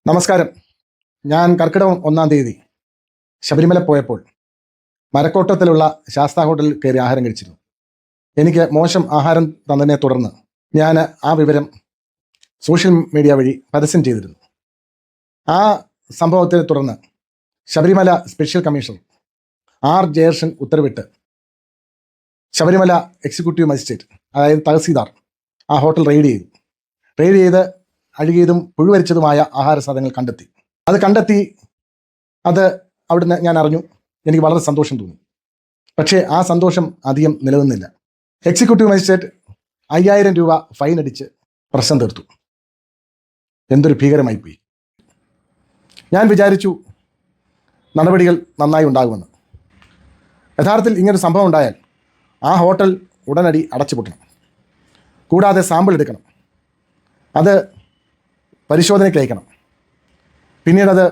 നമസ്കാരം. ഞാൻ കർക്കിടകം 1-ാം തീയതി ശബരിമല പോയപ്പോൾ മരക്കോട്ടത്തിലുള്ള ശാസ്താ ഹോട്ടലിൽ കയറി ആഹാരം കഴിച്ചിരുന്നു. എനിക്ക് മോശം ആഹാരം തന്നതിനെ തുടർന്ന് ഞാൻ ആ വിവരം സോഷ്യൽ മീഡിയ വഴി പരസ്യം ചെയ്തിരുന്നു. ആ സംഭവത്തെ തുടർന്ന് ശബരിമല സ്പെഷ്യൽ കമ്മീഷണർ ആർ ജയർഷൻ ഉത്തരവിട്ട് ശബരിമല എക്സിക്യൂട്ടീവ് മജിസ്ട്രേറ്റ്, അതായത് തഹസീൽദാർ, ആ ഹോട്ടൽ റെയ്ഡ് ചെയ്ത് അഴുകിയതും പുഴുവരിച്ചതുമായ ആഹാര സാധനങ്ങൾ കണ്ടെത്തി. അത് അവിടുന്ന് ഞാൻ അറിഞ്ഞു. എനിക്ക് വളരെ സന്തോഷം തോന്നി. പക്ഷേ ആ സന്തോഷം അധികം നിലനിന്നില്ല. എക്സിക്യൂട്ടീവ് മജിസ്ട്രേറ്റ് 5000 രൂപ ഫൈൻ അടിച്ച് പ്രശ്നം തീർത്തു. എന്തൊരു ഭീകരമായിപ്പോയി. ഞാൻ വിചാരിച്ചു നടപടികൾ നന്നായി ഉണ്ടാകുമെന്ന്. യഥാർത്ഥത്തിൽ ഇങ്ങനൊരു സംഭവം ഉണ്ടായാൽ ആ ഹോട്ടൽ ഉടനടി അടച്ചുപൂട്ടണം. കൂടാതെ സാമ്പിൾ എടുക്കണം, അത് പരിശോധനയ്ക്ക് അയക്കണം. പിന്നീട് അത്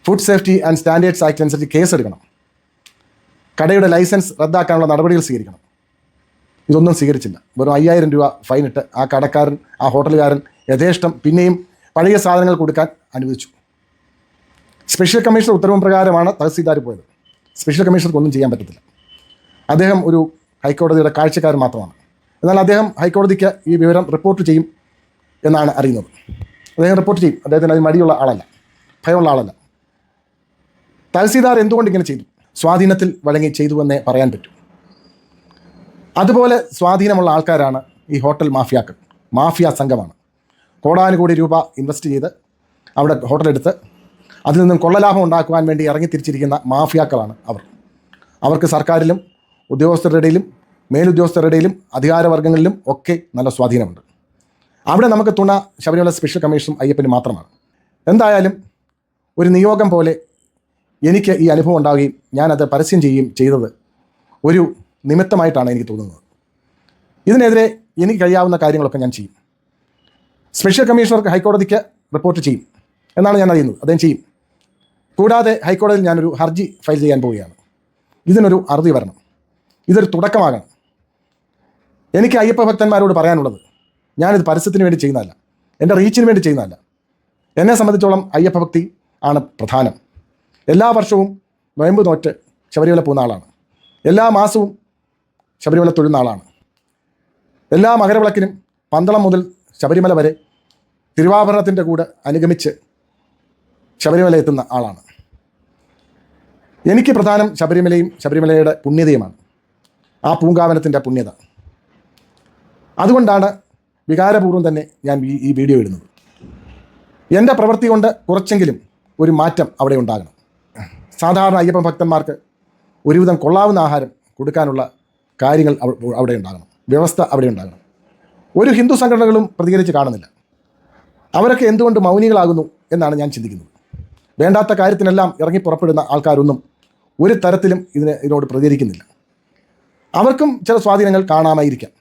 food safety and standards act അനുസരിച്ച് കേസെടുക്കണം. കടയുടെ ലൈസൻസ് റദ്ദാക്കാനുള്ള നടപടികൾ സ്വീകരിക്കണം. ഇതൊന്നും സ്വീകരിച്ചില്ല. വെറും 5000 രൂപ ഫൈനിട്ട് ആ കടക്കാരൻ, ആ ഹോട്ടലുകാരൻ യഥേഷ്ടം പിന്നെയും പഴയ സാധനങ്ങൾ കൊടുക്കാൻ അനുവദിച്ചു. സ്പെഷ്യൽ കമ്മീഷണർ ഉത്തരവ് പ്രകാരമാണ് തഹസീൽദാർ പോയത്. സ്പെഷ്യൽ കമ്മീഷണർക്ക് ഒന്നും ചെയ്യാൻ പറ്റത്തില്ല. അദ്ദേഹം ഒരു ഹൈക്കോടതിയുടെ കാഴ്ചക്കാരൻ മാത്രമാണ്. എന്നാൽ അദ്ദേഹം ഹൈക്കോടതിക്ക് ഈ വിവരം റിപ്പോർട്ട് ചെയ്യും എന്നാണ് അറിയുന്നത്. അദ്ദേഹം റിപ്പോർട്ട് ചെയ്യും. അദ്ദേഹത്തിന് അത് മടിയുള്ള ആളല്ല, ഭയമുള്ള ആളല്ല. തഹസീൽദാർ എന്തുകൊണ്ട് ഇങ്ങനെ ചെയ്തു? സ്വാധീനത്തിൽ വഴങ്ങി ചെയ്തുവെന്നേ പറയാൻ പറ്റൂ. അതുപോലെ സ്വാധീനമുള്ള ആൾക്കാരാണ് ഈ ഹോട്ടൽ മാഫിയ സംഘമാണ്. കോടാനുകോടി രൂപ ഇൻവെസ്റ്റ് ചെയ്ത് അവിടെ ഹോട്ടലെടുത്ത് അതിൽ നിന്നും കൊള്ളലാഭം ഉണ്ടാക്കുവാൻ വേണ്ടി ഇറങ്ങിത്തിരിച്ചിരിക്കുന്ന മാഫിയാക്കളാണ് അവർ. അവർക്ക് സർക്കാരിലും ഉദ്യോഗസ്ഥരുടെ ഇടയിലും മേലുദ്യോഗസ്ഥരുടെ ഇടയിലും അധികാരവർഗ്ഗങ്ങളിലും ഒക്കെ നല്ല സ്വാധീനമുണ്ട്. അവിടെ നമുക്ക് തുണ ശബരിമല സ്പെഷ്യൽ കമ്മീഷനും അയ്യപ്പനും മാത്രമാണ്. എന്തായാലും ഒരു നിയോഗം പോലെ എനിക്ക് ഈ അനുഭവം ഉണ്ടാവുകയും ഞാനത് പരസ്യം ചെയ്യുകയും ചെയ്തത് ഒരു നിമിത്തമായിട്ടാണ് എനിക്ക് തോന്നുന്നത്. ഇതിനെതിരെ എനിക്ക് കഴിയാവുന്ന കാര്യങ്ങളൊക്കെ ഞാൻ ചെയ്യും. സ്പെഷ്യൽ കമ്മീഷണർക്ക് ഹൈക്കോടതിക്ക് റിപ്പോർട്ട് ചെയ്യും എന്നാണ് ഞാൻ അറിയുന്നത്. അദ്ദേഹം ചെയ്യും. കൂടാതെ ഹൈക്കോടതിയിൽ ഞാനൊരു ഹർജി ഫയൽ ചെയ്യാൻ പോവുകയാണ്. ഇതിനൊരു അറുതി വരണം. ഇതൊരു തുടക്കമാകണം. എനിക്ക് അയ്യപ്പ ഭക്തന്മാരോട് പറയാനുള്ളത്, ഞാനിത് പരസ്യത്തിന് വേണ്ടി ചെയ്യുന്നതല്ല, എൻ്റെ റീച്ചിന് വേണ്ടി ചെയ്യുന്നതല്ല. എന്നെ സംബന്ധിച്ചോളം അയ്യപ്പ ഭക്തി ആണ് പ്രധാനം. എല്ലാ വർഷവും നോയമ്പ് നോറ്റ് ശബരിമല പോകുന്ന ആളാണ്. എല്ലാ മാസവും ശബരിമല തൊഴുന്ന ആളാണ്. എല്ലാ മകരവിളക്കിനും പന്തളം മുതൽ ശബരിമല വരെ തിരുവാഭരണത്തിൻ്റെ കൂടെ അനുഗമിച്ച് ശബരിമല എത്തുന്ന ആളാണ്. എനിക്ക് പ്രധാനം ശബരിമലയും ശബരിമലയുടെ പുണ്യതയുമാണ്, ആ പൂങ്കാവനത്തിൻ്റെ പുണ്യത. അതുകൊണ്ടാണ് വികാരപൂർവ്വം തന്നെ ഞാൻ ഈ വീഡിയോ ഇടുന്നത്. എൻ്റെ പ്രവൃത്തി കൊണ്ട് കുറച്ചെങ്കിലും ഒരു മാറ്റം അവിടെ ഉണ്ടാകണം. സാധാരണ അയ്യപ്പ ഭക്തന്മാർക്ക് ഒരുവിധം കൊള്ളാവുന്ന ആഹാരം കൊടുക്കാനുള്ള കാര്യങ്ങൾ അവിടെ ഉണ്ടാകണം, വ്യവസ്ഥ അവിടെ ഉണ്ടാകണം. ഒരു ഹിന്ദു സംഘടനകളും പ്രതികരിച്ച് കാണുന്നില്ല. അവരൊക്കെ എന്തുകൊണ്ട് മൗനികളാകുന്നു എന്നാണ് ഞാൻ ചിന്തിക്കുന്നത്. വേണ്ടാത്ത കാര്യത്തിനെല്ലാം ഇറങ്ങി പുറപ്പെടുന്ന ആൾക്കാരൊന്നും ഒരു തരത്തിലും ഇതിനോട് പ്രതികരിക്കുന്നില്ല. അവർക്കും ചില സ്വാധീനങ്ങൾ കാണാമായിരിക്കാം.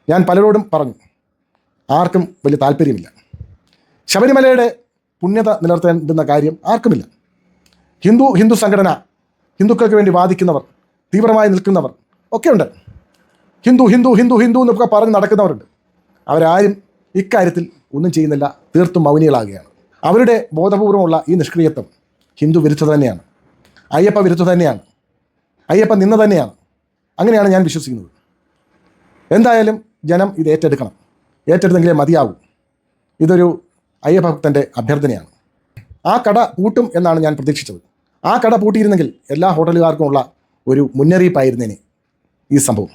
ഞാൻ പലരോടും പറഞ്ഞു, ആർക്കും വലിയ താല്പര്യമില്ല. ശബരിമലയുടെ പുണ്യത നിലനിർത്തേണ്ടുന്ന കാര്യം ആർക്കുമില്ല. ഹിന്ദു സംഘടന, ഹിന്ദുക്കൾക്ക് വേണ്ടി വാദിക്കുന്നവർ, തീവ്രമായി നിൽക്കുന്നവർ ഒക്കെ ഉണ്ട്. ഹിന്ദു എന്നൊക്കെ പറഞ്ഞ് നടക്കുന്നവരുണ്ട്. അവരാരും ഇക്കാര്യത്തിൽ ഒന്നും ചെയ്യുന്നില്ല, തീർത്തും മൗനികളാകുകയാണ്. അവരുടെ ബോധപൂർവമുള്ള ഈ നിഷ്ക്രിയത്വം ഹിന്ദു വിരുദ്ധത തന്നെയാണ്, അയ്യപ്പ വിരുദ്ധത തന്നെയാണ്, അയ്യപ്പ നിന്ന തന്നെയാണ്. അങ്ങനെയാണ് ഞാൻ വിശ്വസിക്കുന്നത്. എന്തായാലും ജനം ഇത് ഏറ്റെടുത്തെങ്കിലേ മതിയാവൂ. ഇതൊരു അയ്യഭക്തൻ്റെ അഭ്യർത്ഥനയാണ്. ആ കട പൂട്ടും എന്നാണ് ഞാൻ പ്രതീക്ഷിച്ചത്. ആ കട പൂട്ടിയിരുന്നെങ്കിൽ എല്ലാ ഹോട്ടലുകാർക്കുമുള്ള ഒരു മുന്നറിയിപ്പായിരുന്നേനെ ഈ സംഭവം.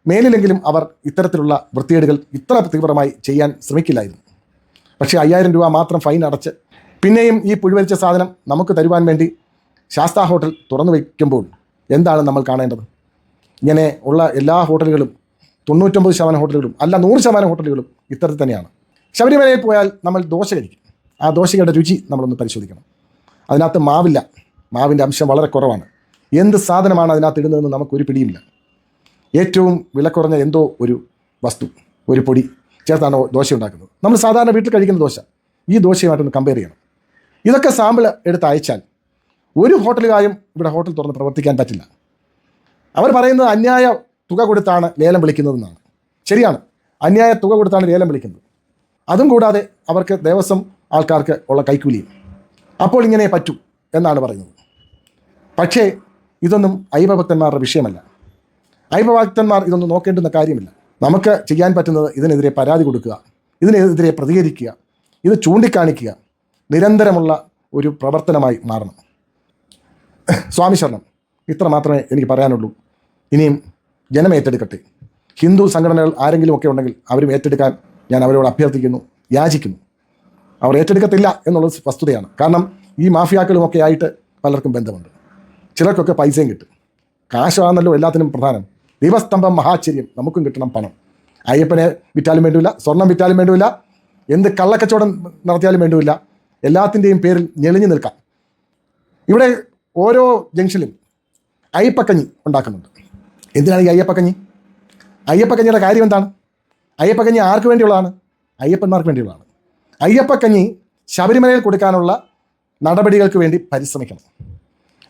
മേലിലെങ്കിലും അവർ ഇത്തരത്തിലുള്ള വൃത്തികേടുകൾ ഇത്ര തീവ്രമായി ചെയ്യാൻ ശ്രമിക്കില്ലായിരുന്നു. പക്ഷേ 5000 രൂപ മാത്രം ഫൈൻ അടച്ച് പിന്നെയും ഈ പുഴുവരിച്ച സാധനം നമുക്ക് തരുവാൻ വേണ്ടി ശാസ്താ ഹോട്ടൽ തുറന്നു വയ്ക്കുമ്പോൾ എന്താണ് നമ്മൾ കാണേണ്ടത്? ഇങ്ങനെ ഉള്ള എല്ലാ ഹോട്ടലുകളും 99% ഹോട്ടലുകളും അല്ല 100% ഹോട്ടലുകളും ഇത്തരത്തിൽ തന്നെയാണ്. ശബരിമലയിൽ പോയാൽ നമ്മൾ ദോശ കഴിക്കും. ആ ദോശയുടെ രുചി നമ്മളൊന്ന് പരിശോധിക്കണം. അതിനകത്ത് മാവില്ല, മാവിൻ്റെ അംശം വളരെ കുറവാണ്. എന്ത് സാധനമാണ് അതിനകത്ത് ഇടുന്നതെന്ന് നമുക്കൊരു പിടിയില്ല. ഏറ്റവും വിലക്കുറഞ്ഞ എന്തോ ഒരു വസ്തു, ഒരു പൊടി ചേർത്താണ് ദോശ ഉണ്ടാക്കുന്നത്. നമ്മൾ സാധാരണ വീട്ടിൽ കഴിക്കുന്ന ദോശ ഈ ദോശയുമായിട്ടൊന്ന് കമ്പയർ ചെയ്യണം. ഇതൊക്കെ സാമ്പിൾ എടുത്ത് അയച്ചാൽ ഒരു ഹോട്ടലുകാരും ഇവിടെ ഹോട്ടൽ തുറന്ന് പ്രവർത്തിക്കാൻ പറ്റില്ല. അവർ പറയുന്നത് അന്യായ തുക കൊടുത്താണ് ലേലം വിളിക്കുന്നതെന്നാണ്. ശരിയാണ്, അന്യായ തുക കൊടുത്താണ് ലേലം വിളിക്കുന്നത്. അതും കൂടാതെ അവർക്ക് ദേവസ്വം ആൾക്കാർക്ക് ഉള്ള കൈക്കൂലിയും. അപ്പോൾ ഇങ്ങനെ പറ്റൂ എന്നാണ് പറയുന്നത്. പക്ഷേ ഇതൊന്നും അയ്യപ്പഭക്തന്മാരുടെ വിഷയമല്ല. അയ്യപ്പഭക്തന്മാർ ഇതൊന്നും നോക്കേണ്ടുന്ന കാര്യമില്ല. നമുക്ക് ചെയ്യാൻ പറ്റുന്നത് ഇതിനെതിരെ പരാതി കൊടുക്കുക, ഇതിനെതിരെ പ്രതികരിക്കുക, ഇത് ചൂണ്ടിക്കാണിക്കുക, നിരന്തരമുള്ള ഒരു പ്രവർത്തനമായി മാറണം. സ്വാമി ശരണം. ഇത്ര മാത്രമേ എനിക്ക് പറയാനുള്ളൂ. ഇനിയും ജനം ഏറ്റെടുക്കട്ടെ. ഹിന്ദു സംഘടനകൾ ആരെങ്കിലുമൊക്കെ ഉണ്ടെങ്കിൽ അവരും ഏറ്റെടുക്കാൻ ഞാൻ അവരോട് അഭ്യർത്ഥിക്കുന്നു, യാചിക്കുന്നു. അവർ ഏറ്റെടുക്കത്തില്ല എന്നുള്ളത് വസ്തുതയാണ്. കാരണം ഈ മാഫിയാക്കളുമൊക്കെ ആയിട്ട് പലർക്കും ബന്ധമുണ്ട്. ചിലർക്കൊക്കെ പൈസയും കിട്ടും. കാശാണല്ലോ എല്ലാത്തിനും പ്രധാനം. ദീപസ്തംഭം മഹാശ്ചര്യം. നമുക്കും കിട്ടണം പണം. അയ്യപ്പനെ വിറ്റാലും വേണ്ടില്ല, സ്വർണം വിറ്റാലും വേണ്ടില്ല, എന്ത് കള്ളക്കച്ചവടം നടത്തിയാലും വേണ്ടില്ല. എല്ലാത്തിൻ്റെയും പേരിൽ ഞെളിഞ്ഞു നിൽക്കാം. ഇവിടെ ഓരോ ജംഗ്ഷനിലും അയ്യപ്പക്കഞ്ഞി ഉണ്ടാക്കുന്നുണ്ട്. എന്തിനാണ് ഈ അയ്യപ്പക്കഞ്ഞി? അയ്യപ്പക്കഞ്ഞിയുടെ കാര്യം എന്താണ്? അയ്യപ്പക്കഞ്ഞി ആർക്ക് വേണ്ടിയുള്ളതാണ്? അയ്യപ്പന്മാർക്ക് വേണ്ടിയുള്ളതാണ്. അയ്യപ്പക്കഞ്ഞി ശബരിമലയിൽ കൊടുക്കാനുള്ള നടപടികൾക്ക് വേണ്ടി പരിശ്രമിക്കണം.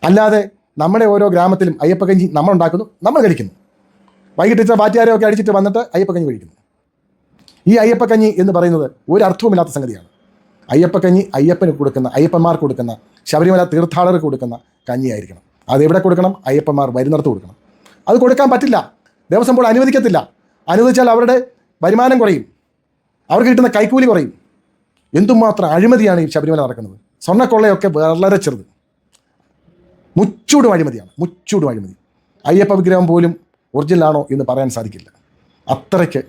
അല്ലാതെ നമ്മുടെ ഓരോ ഗ്രാമത്തിലും അയ്യപ്പക്കഞ്ഞി നമ്മൾ ഉണ്ടാക്കുന്നു, നമ്മൾ കഴിക്കുന്നു. വൈകിട്ട് ബാറ്റുകാരെയൊക്കെ അടിച്ചിട്ട് വന്നിട്ട് അയ്യപ്പക്കഞ്ഞി കഴിക്കുന്നു. ഈ അയ്യപ്പക്കഞ്ഞി എന്ന് പറയുന്നത് ഒരു അർത്ഥവുമില്ലാത്ത സംഗതിയാണ്. അയ്യപ്പക്കഞ്ഞി അയ്യപ്പന് കൊടുക്കുന്ന, അയ്യപ്പന്മാർക്ക് കൊടുക്കുന്ന, ശബരിമല തീർത്ഥാടകർക്ക് കൊടുക്കുന്ന കഞ്ഞിയായിരിക്കണം. അതെവിടെ കൊടുക്കണം? അയ്യപ്പന്മാർ വരുന്നിടത്ത് കൊടുക്കണം. അത് കൊടുക്കാൻ പറ്റില്ല. ദേവസ്വം ബോർഡ് അനുവദിക്കത്തില്ല. അനുവദിച്ചാൽ അവരുടെ വരുമാനം കുറയും, അവർക്ക് കിട്ടുന്ന കൈക്കൂലി കുറയും. എന്തുമാത്രം അഴിമതിയാണ് ഈ ശബരിമല നടക്കുന്നത്. സ്വർണ്ണക്കൊള്ളയൊക്കെ വളരെ ചെറുത്, മുച്ചൂടും അഴിമതിയാണ്, മുച്ചൂടും അഴിമതി. അയ്യപ്പ വിഗ്രഹം പോലും ഒറിജിനലാണോ എന്ന് പറയാൻ സാധിക്കില്ല. അത്രയ്ക്ക്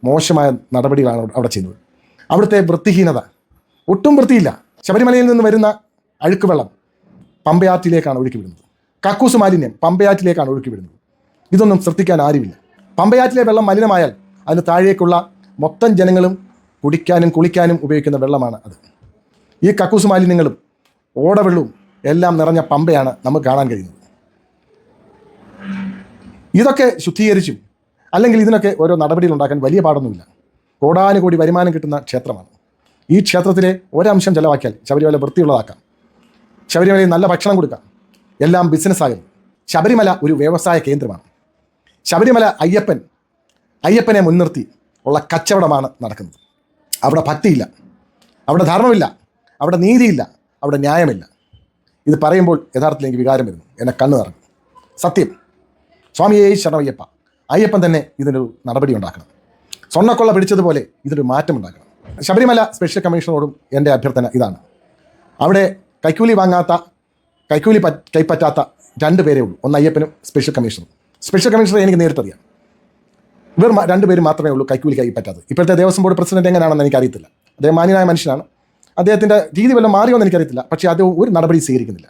മോശമായ നടപടികളാണ് അവിടെ ചെയ്യുന്നത്. അവിടുത്തെ വൃത്തിഹീനത, ഒട്ടും വൃത്തിയില്ല. ശബരിമലയിൽ നിന്ന് വരുന്ന അഴുക്ക് വെള്ളം പമ്പയാറ്റിലേക്കാണ് ഒഴുക്കി വിടുന്നത്. കക്കൂസ് മാലിന്യം പമ്പയാറ്റിലേക്കാണ് ഒഴുക്കി വിടുന്നത്. ഇതൊന്നും ശ്രദ്ധിക്കാൻ ആരുമില്ല. പമ്പയാറ്റിലെ വെള്ളം മലിനമായാൽ അതിന് താഴേക്കുള്ള മൊത്തം ജനങ്ങളും കുടിക്കാനും കുളിക്കാനും ഉപയോഗിക്കുന്ന വെള്ളമാണ് അത്. ഈ കക്കൂസ് മാലിന്യങ്ങളും ഓടവെള്ളവും എല്ലാം നിറഞ്ഞ പമ്പയാണ് നമുക്ക് കാണാൻ കഴിയുന്നത്. ഇതൊക്കെ ശുദ്ധീകരിച്ചും അല്ലെങ്കിൽ ഇതിനൊക്കെ ഓരോ നടപടികൾ ഉണ്ടാക്കാൻ വലിയ പാടൊന്നുമില്ല. കോടാനുകോടി വരുമാനം കിട്ടുന്ന ക്ഷേത്രമാണ്. ഈ ക്ഷേത്രത്തിലെ ഒരംശം ചെലവാക്കിയാൽ ശബരിമല വൃത്തിയുള്ളതാക്കാം, ശബരിമലയിൽ നല്ല ഭക്ഷണം കൊടുക്കാം, എല്ലാം ബിസിനസ്സാകും. ശബരിമല ഒരു വ്യവസായ കേന്ദ്രമാണ്. ശബരിമല അയ്യപ്പനെ മുൻനിർത്തി ഉള്ള കച്ചവടമാണ് നടക്കുന്നത്. അവിടെ ഭക്തിയില്ല, അവിടെ ധർമ്മമില്ല, അവിടെ നീതിയില്ല, അവിടെ ന്യായമില്ല. ഇത് പറയുമ്പോൾ യഥാർത്ഥത്തിൽ എനിക്ക് വികാരം വരുന്നു, എന്നെ കണ്ണു നിറഞ്ഞു. സത്യം. സ്വാമിയേ ശരണമയ്യപ്പ. അയ്യപ്പൻ തന്നെ ഇതിനൊരു നടപടി ഉണ്ടാക്കണം. സ്വർണ്ണക്കൊള്ള പിടിച്ചതുപോലെ ഇതിനൊരു മാറ്റം ഉണ്ടാക്കണം. ശബരിമല സ്പെഷ്യൽ കമ്മീഷണറോടും എൻ്റെ അഭ്യർത്ഥന ഇതാണ്. അവിടെ കൈക്കൂലി കൈപ്പറ്റാത്ത 2 പേരേ ഉള്ളൂ. ഒന്ന് അയ്യപ്പനും സ്പെഷ്യൽ കമ്മീഷണറും. സ്പെഷ്യൽ കമ്മീഷണറെ എനിക്ക് നേരിട്ടറിയാം. ഇവർ 2 പേരും മാത്രമേ ഉള്ളൂ കൈക്കൂലി കൈപ്പറ്റാത്തത്. ഇപ്പോഴത്തെ ദേവസ്വം ബോർഡ് പ്രസിഡന്റ് എങ്ങനെയാണെന്ന് എനിക്കറിയത്തില്ല. അദ്ദേഹം മാന്യനായ മനുഷ്യനാണ്. അദ്ദേഹത്തിൻ്റെ രീതി വല്ലതും മാറിയോന്ന് എനിക്കറിയത്തില്ല. പക്ഷേ അത് ഒരു നടപടി സ്വീകരിക്കുന്നില്ല.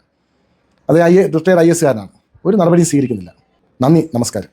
അത് റിട്ടയർഡ് IAS കാരനാണ്. ഒരു നടപടി സ്വീകരിക്കുന്നില്ല. നന്ദി, നമസ്കാരം.